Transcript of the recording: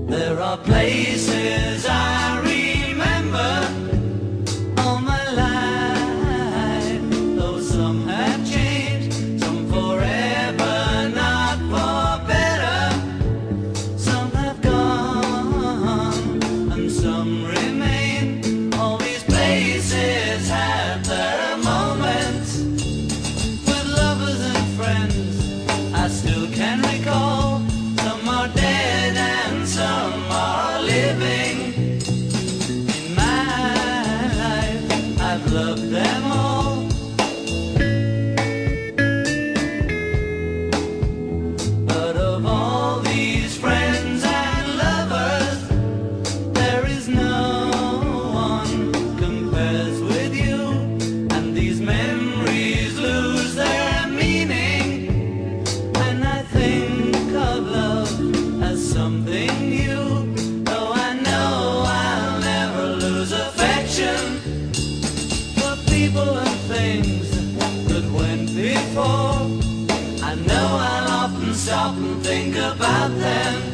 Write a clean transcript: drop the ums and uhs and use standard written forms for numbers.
There are places I remember all my life, though some have changed, some forever, not for better. Some have gone and some remain. All these places have their moments with lovers and friends I still can recall. Some are dead and some are living. In my life, I've loved them all. But of all these friends and lovers, there is no one compares with you. And these memories lose their meaning when I think of love as something new. Though I know I'll never lose affection for people and things that went before. I know I'll often stop and think about them.